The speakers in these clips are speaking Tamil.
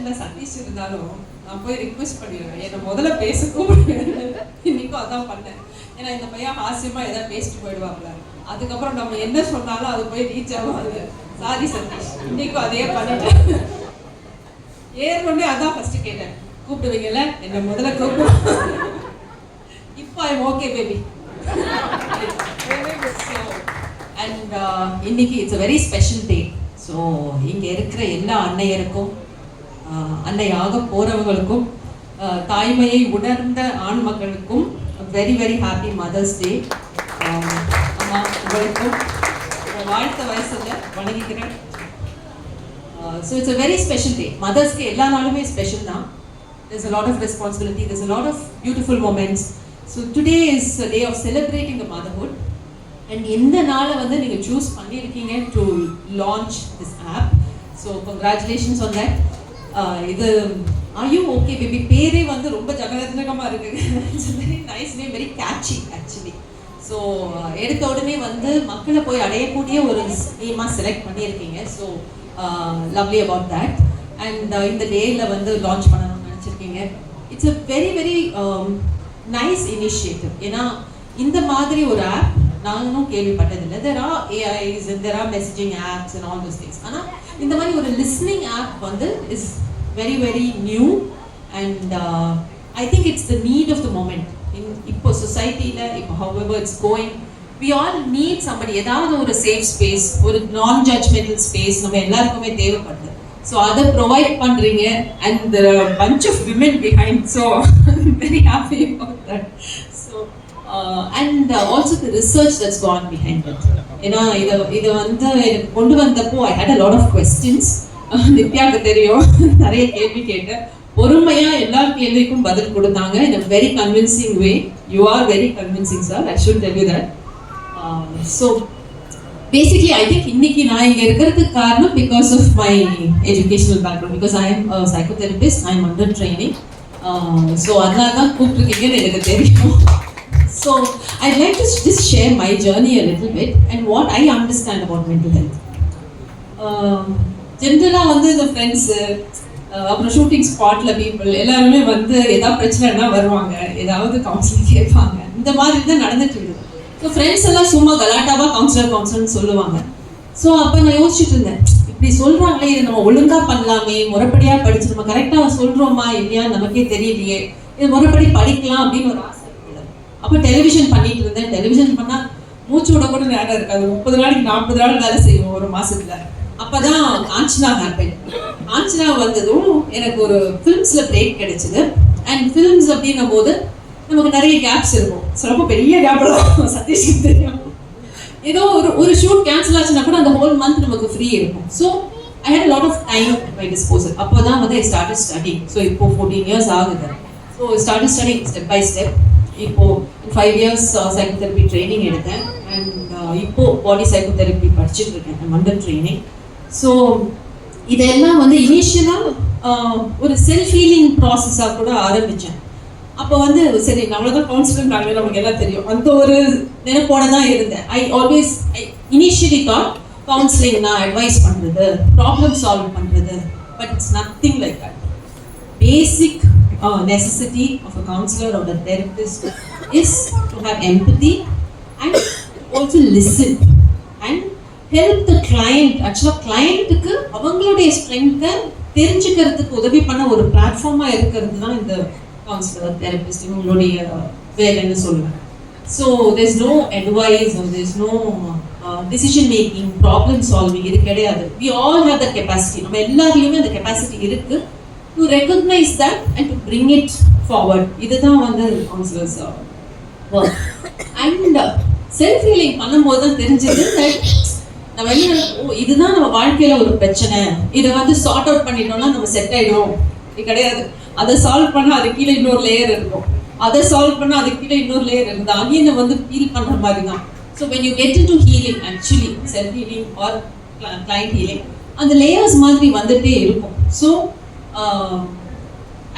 செஷனில் சதீஷ் இருந்தாலும் நான் போய் ரிக்வெஸ்ட் பண்ணிடுவேன், என்னை முதல்ல பேச கூப்பிடு. இன்னைக்கும் அதான் பண்ணேன். ஏன்னா இந்த பையன் ஹாஸ்யமாக எதாவது பேசிட்டு போயிடுவாங்கள, அதுக்கப்புறம் நம்ம என்ன சொன்னாலும் அது போய் ரீச் ஆகாது. சாரி சதீஷ், இன்னைக்கும் அதே பண்ணிட்டேன். ஏற்கனவே அதான் ஃபர்ஸ்ட் கேட்டேன், கூப்பிடுவீங்கல்ல என்னை முதல்ல கூப்பிடு. இப்போ ஐம் ஓகே பேபி. அண்ட் இன்னைக்கு it's a very special day. So இங்கே இருக்கிற எல்லா அன்னையருக்கும், அன்னையாக போகிறவங்களுக்கும், தாய்மையை உணர்ந்த ஆண் மக்களுக்கும் very very happy Mother's Day. அம்மா உங்களுக்கும் வாழ்த்த வயசில் வணங்கிக்கிறேன். So it's a very special day. மதர்ஸ்க்கு எல்லா நாளுமே ஸ்பெஷல் தான். there's a lot of responsibility, there's a lot of beautiful moments. So today is a day of celebrating the motherhood. And இந்த நாளை வந்து நீங்கள் சூஸ் பண்ணியிருக்கீங்க to launch this app. So congratulations on that. இது ஆர் யூ ஓகே பேபி பேரே வந்து ரொம்ப ஜகஜகமாக இருக்குது. It's very nice name, very catchy actually. So எடுத்த உடனே வந்து மக்களை போய் அடையக்கூடிய ஒரு நேமாக செலக்ட் பண்ணியிருக்கீங்க. So lovely about that. And இந்த டேயில் வந்து லான்ச் பண்ணணும்னு நினச்சிருக்கீங்க. It's a very very nice initiative. ஏன்னா இந்த மாதிரி ஒரு ஆப் நானும் கேள்விப்பட்டதில்லை. there are AIs and there are messaging apps and all those things. ஆனால் இந்த மாதிரி ஒரு listening app வந்து is very very new and I think it's the need of the moment. இப்போ சொசைட்டியில் இப்போ however it's going, we all need somebody. ஏதாவது ஒரு safe space, ஒரு non-judgmental space நம்ம எல்லாருக்குமே தேவைப்படுது. ஸோ அதை ப்ரொவைட் பண்ணுறீங்க and there are a bunch of women behind, so I'm very happy about that. And also the research that's gone behind it. ஏன்னா இதை வந்து எனக்கு கொண்டு வந்தப்போ I had a lot of questions. நித்யாவுக்கு தெரியும், நிறைய கேள்வி கேட்டேன். பொறுமையாக எல்லா கேள்விக்கும் பதில் கொடுத்தாங்க in a very convincing way. You are very convincing, sir. I should tell you that. So basically I think இன்னைக்கு நான் இங்கே இருக்கிறதுக்கு காரணம் because of my educational background, because I am a psychotherapist, I am under training. So அதனால தான் கூப்பிட்டுருக்கீங்கன்னு எனக்கு தெரியும். So I'd like to just share my journey a little bit and what I understand about mental health. ஜென்ரலாக வந்து இந்த ஃப்ரெண்ட்ஸு, அப்புறம் ஷூட்டிங் ஸ்பாட்டில் பீப்புள் எல்லாருமே வந்து ஏதாவது பிரச்சனைனா வருவாங்க, ஏதாவது கவுன்சிலிங் கேட்பாங்க. இந்த மாதிரி தான் நடந்துட்டு இருக்குது. ஸோ ஃப்ரெண்ட்ஸ் எல்லாம் சும்மா கலாட்டாவாக கவுன்சிலர்னு சொல்லுவாங்க. ஸோ அப்போ நான் யோசிச்சுட்டு இருந்தேன், இப்படி சொல்கிறாங்களே, இதை நம்ம ஒழுங்காக பண்ணலாமே, முறைப்படியாக படிச்சு நம்ம கரெக்டாக சொல்கிறோமா இல்லையா நமக்கே தெரியலையே, இது முறைப்படி படிக்கலாம் அப்படின்னு ஒரு ஆசை. அப்போ டெலிவிஷன் பண்ணிட்டு இருந்தேன். டெலிவிஷன் பண்ணால் மூச்சு விட கூட நேரம் இருக்காது. 30 நாளைக்கு 40 நாள் வேலை செய்வோம் ஒரு மாசத்துல. அப்போதான் காஞ்சனா ஹேப்பன். காஞ்சனா வந்ததும் எனக்கு ஒரு ஃபிலிம்ஸில் பிரேக் கிடைச்சிது. அண்ட் ஃபிலிம்ஸ் அப்படின்னும் போது நமக்கு நிறைய கேப்ஸ் இருக்கும். ரொம்ப பெரிய கேப் தான் சதீஷ்க்கு தெரியும். ஏதோ ஒரு ஷூட் கேன்சல் ஆச்சுன்னா கூட அந்த ஹோல் மந்த் நமக்கு ஃப்ரீ இருக்கும். So I had lot of time by disposal. அப்போ தான் வந்து ஐ ஸ்டார்டட் ஸ்டடி. ஸோ இப்போ 14 years ஆகுது. So started study step by step. இப்போ 5 years சைக்கோதெரப்பி ட்ரைனிங் எடுத்தேன். அண்ட் இப்போ பாடி சைக்கோதெரப்பி படிச்சுட்டு இருக்கேன், அண்டர் ட்ரைனிங். ஸோ இதெல்லாம் வந்து இனிஷியலாக ஒரு செல்ஃப் ஹீலிங் ப்ராசஸாக கூட ஆரம்பித்தேன். அப்போ வந்து சரி நம்மளதான் கவுன்சிலர் நமக்கு எல்லாம் தெரியும், அந்த ஒரு நினைப்போட தான் இருந்தேன். ஐ இனிஷியலி தாட் கவுன்சிலிங் நான் அட்வைஸ் பண்ணுறது, ப்ராப்ளம் சால்வ் பண்ணுறது, but it's nothing like that. Basic necessity of a counselor or a therapist is to have empathy and also listen and help the client. Actually client-க்கு அவங்களுடைய strength தெரிஞ்சுக்கிறதுக்கு உதவி பண்ண ஒரு பிளாட்ஃபார்மா இருக்கிறது தான் இந்த கவுன்சிலர் தெரபிஸ்ட் இவங்களுடைய வேலைன்னு சொல்லுவேன். So there's no advice or there's no decision making, problem solving இது கிடையாது. We all have that capacity. நம்ம எல்லாருமே அந்த கெப்பாசிட்டி இருக்கு. To recognize that and to bring it forward. இதுதான் வந்து counselors work. And self healing பண்ணும்போது தான் தெரிஞ்சது நம்ம என்ன இதுதான் நம்ம வாழ்க்கையில ஒரு பிரச்சனை, இதை வந்து சார்ட் அவுட் பண்ணிட்டோம்னா நம்ம செட் ஆயிடும். இது கிடையாது. அதை சால்வ் பண்ணா அது கீழே இன்னொரு லேயர் இருக்கும், அதை சால்வ் பண்ணா அது கீழே இன்னொரு லேயர் இருந்தா அங்கேயும் நம்ம வந்து ஃபீல் பண்ற மாதிரி தான். So when you get into healing, actually self healing or client healing, அந்த லேயர்ஸ் மாதிரி வந்துட்டே இருக்கும். ஸோ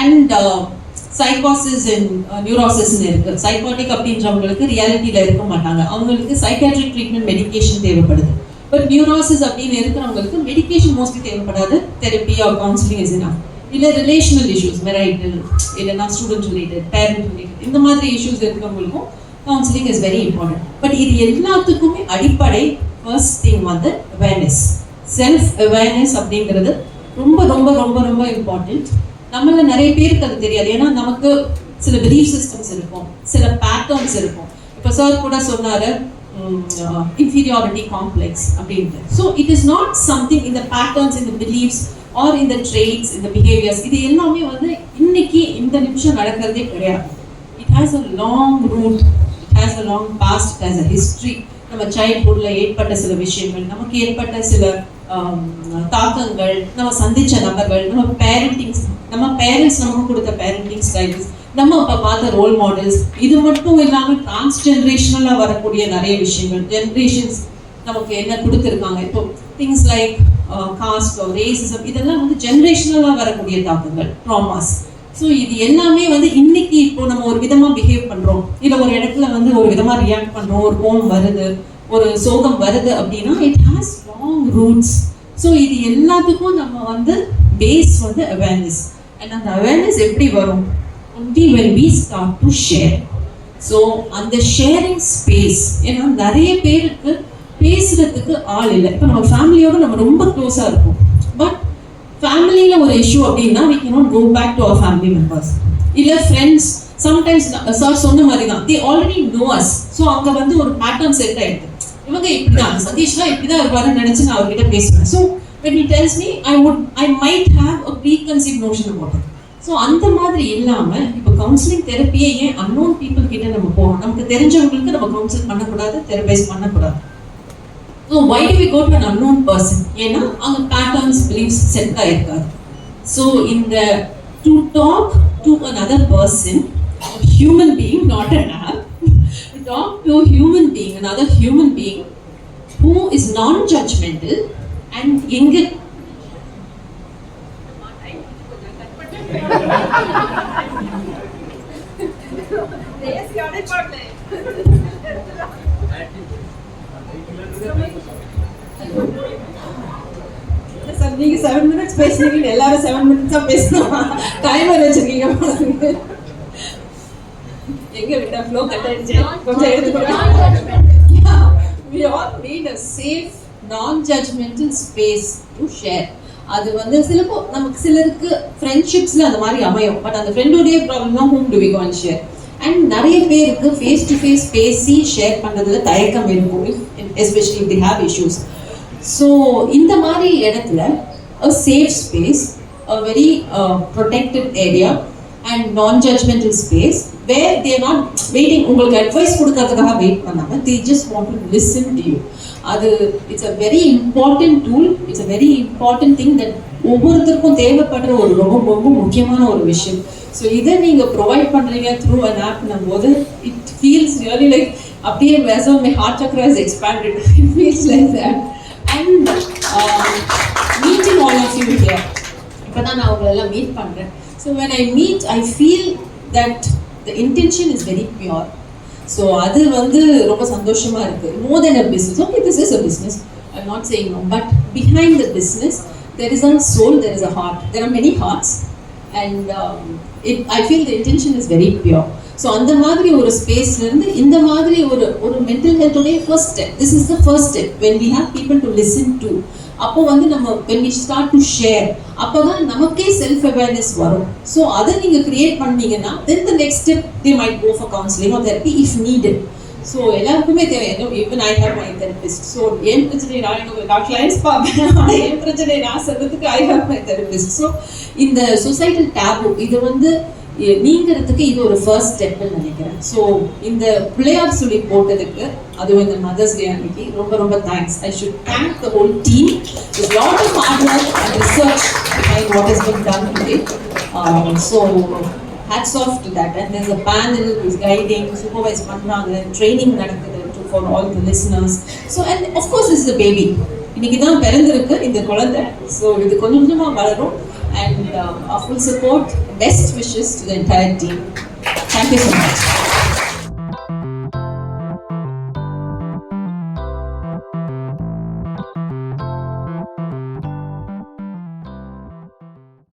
அண்ட் சைக்காசிஸ் அண்ட் நியூரோசிஸ்ன்னு இருக்குது. சைக்காட்டிக் அப்படின்றவங்களுக்கு ரியாலிட்டியில் இருக்க மாட்டாங்க, அவங்களுக்கு சைக்காட்ரிக் ட்ரீட்மெண்ட் மெடிக்கேஷன் தேவைப்படுது. பட் நியூரோசிஸ் அப்படின்னு இருக்கிறவங்களுக்கு மெடிக்கேஷன் மோஸ்ட்லி தேவைப்படாது, therapy R counselling is enough. இல்லை ரிலேஷனல் இஷ்யூஸ் மெரைட்டல் இல்லைன்னா ஸ்டூடெண்ட் ரிலேட்டட் பேரண்ட் ரிலேட்டட் இந்த மாதிரி இஷ்யூஸ் இருக்கிறவங்களுக்கும் counselling is very important. But இது எல்லாத்துக்குமே அடிப்படை ஃபர்ஸ்ட் திங் வந்து அவேர்னஸ், செல்ஃப் அவேர்னஸ் அப்படிங்கிறது ரொம்ப ரொம்ப ரொம்ப ரொம்ப இம்பார்ட்டன்ட். நம்மள நிறைய பேருக்கு அது தெரியாது. ஏன்னா நமக்கு சில பிலீஃப் சிஸ்டம்ஸ் இருக்கும், சில பேட்டர்ன்ஸ் இருக்கும். இப்போ சார் கூட சொன்னாரு inferiority complex அப்படின்ட்டு. So it is not something இந்த பேட்டர்ன்ஸ், இந்த பிலீஃப்ஸ் ஆர் இந்த ட்ரெய்ட்ஸ், இந்த பிஹேவியர்ஸ், இது எல்லாமே வந்து இன்னைக்கு இந்த நிமிஷம் நடக்கிறதே கிடையாது. It has a long root, it has a long past, it has a history. நம்ம சைல்ட்ஹுட்ல ஏற்பட்ட சில விஷயங்கள், நமக்கு ஏற்பட்ட சில தாக்கங்கள், நம்ம சந்திச்ச நபர்கள், நம்ம பேரண்ட்ஸ் நமக்கு கொடுத்த பேரண்டிங் ஸ்டைல்ஸ், நம்ம அப்போ பார்த்த ரோல் மாடல்ஸ், இது மட்டும் இல்லாமல் டிரான்ஸ்ஜென்ரேஷனலாக வரக்கூடிய நிறைய விஷயங்கள், ஜென்ரேஷன்ஸ் நமக்கு என்ன கொடுத்துருக்காங்க. இப்போ திங்ஸ் லைக் காஸ்ட், ரேசிசம், இதெல்லாம் வந்து ஜென்ரேஷனலாக வரக்கூடிய தாக்கங்கள், ட்ராமாஸ். ஸோ இது எல்லாமே வந்து இன்னைக்கு இப்போ நம்ம ஒரு விதமாக பிஹேவ் பண்ணுறோம், இல்லை ஒரு இடத்துல வந்து ஒரு விதமாக ரியாக்ட் பண்ணுறோம், ஒரு கோபம் வருது, ஒரு சோகம் வருது அப்படின்னா it has long roots. So இது எல்லாத்துக்கும் நம்ம வந்து பேஸ் வந்து அவேர்னஸ். அண்ட் அந்த அவேர்னஸ் எப்படி வரும்? only when we start to share. So அந்த ஷேரிங் ஸ்பேஸ், ஏன்னா நிறைய பேருக்கு பேசுறதுக்கு ஆள் இல்லை. இப்போ நம்ம ஃபேமிலியோட நம்ம ரொம்ப க்ளோஸாக இருப்போம், பட் ஃபேமிலியில் ஒரு இஷ்யூ அப்படின்னா we cannot go back to our family members. இல்லை ஃப்ரெண்ட்ஸ், சம்டைம்ஸ் சார் சொன்ன மாதிரி தான், they already know us. So அங்கே வந்து ஒரு பேட்டர்ன் செட் ஆகிடுது. இவங்க இப்படிதான், சதீஷ்லாம் இப்படிதான் இருப்பாருன்னு நினச்சி நான் அவர்கிட்ட பேசுவேன். So when he tells me, I might have a preconceived notion about it. So அந்த மாதிரி இல்லாமல் இப்போ கவுன்சிலிங் தெரப்பியை ஏன் அன்னோன் பீப்புள் கிட்ட நம்ம போகணும்? நமக்கு தெரிஞ்சவங்களுக்கு நம்ம கவுன்சில் பண்ணக்கூடாது, தெரபைஸ் பண்ணக்கூடாது. So why do we go to an unknown person? ஏன்னா அங்கே பேட்டர்ன்ஸ், பிலீஃப்ஸ் செட் ஆகிருக்காது. ஸோ இந்த to talk to another person, human being, not an app, to talk to a human being, another human being who is non-judgmental and எங்கே சார் நீங்க 7 minutes பேசுறீங்க, எல்லாரும் 7 minutes பேசணும், டைமர் வச்சிருக்கீங்க. எங்க விட்டா ஃப்ளோ கட் ஆயிடுச்சு, கொஞ்சம் எடுத்துக்கோங்க. We all need a safe, non-judgmental space to share. அது வந்து நமக்கு சிலருக்கு ஃப்ரெண்ட்ஷிப்ஸில் அந்த மாதிரி அமையும், பட் அந்த ஃப்ரெண்டோடைய ப்ராப்ளம்னா whom do we go and share? And நிறைய பேருக்கு ஃபேஸ் டு ஃபேஸ் பேசி ஷேர் பண்ணுறதுல தயக்கம் இருக்கும், especially if they have issues. So இந்த மாதிரி இடத்துல a safe space, a very protected area and non-judgmental space where they are not waiting, உங்களுக்கு அட்வைஸ் கொடுக்கறதுக்காக வெயிட் பண்ணாமல் they just want to listen to you. அது it's a very important tool, it's a very important thing that ஒவ்வொருத்தருக்கும் தேவைப்படுற ஒரு ரொம்ப ரொம்ப முக்கியமான ஒரு விஷயம். ஸோ இதை நீங்கள் ப்ரொவைட் பண்ணுறீங்க த்ரூ அன் ஆப்னும் போது இட் ஃபீல்ஸ் ரியலி லைக் அப்படியே வேசோ my heart chakra is expanded, it feels like that. And meeting all of you here, இப்போ தான் நான் அவங்களெல்லாம் மீட் பண்ணுறேன். So when I meet I feel that the intention is very pure. So அது வந்து ரொம்ப சந்தோஷமாக இருக்குது. More then a business, okay this is a business, I am not saying no, but behind the business there is a soul, there is a heart, there are many hearts, and I feel the intention is very pure. So அந்த மாதிரி ஒரு ஸ்பேஸ்ல இருந்து இந்த மாதிரி ஒரு மென்டல் ஹெல்த் உடைய first step, this is the first step when we have people to listen to. அப்போ வந்து நம்ம when we start to share, அப்போதான் நமக்கே செல்ஃப் அவேர்னஸ் வரும். ஸோ அதை நீங்கள் கிரியேட் பண்ணீங்கன்னா then the next step they might go for counseling or therapy if needed. So எல்லாருக்குமே தேவை, even I have my therapist. So என் பிரச்சனை நான் கிளைண்ட்ஸ் பார்ப்பேன், ஆனால் என் பிரச்சனை நான் சொல்றதுக்கு I have my therapist. So இந்த சொசைட்டல் டேபு இது வந்து நீங்கிறதுக்கு இது ஒரு ஃபர்ஸ்ட் ஸ்டெப்னு நினைக்கிறேன். ஸோ இந்த பிள்ளையார் சொல்லி போட்டதுக்கு, அதுவும் இந்த மதர்ஸ் டே அன்னைக்கு ரொம்ப ரொம்ப thanks. I should thank the whole team. There's lot of hard work and research behind what has been done today. So hats off to that. And there's a panel who is guiding, supervise பண்றாங்க, training நடக்குது for all the listeners. So and of course this is a baby. இன்னைக்கு தான் பிறந்திருக்கு இந்த குழந்தை. So இது கொஞ்சம் கொஞ்சமா வளரும். And our full support, best wishes to the entire team. Thank you so much.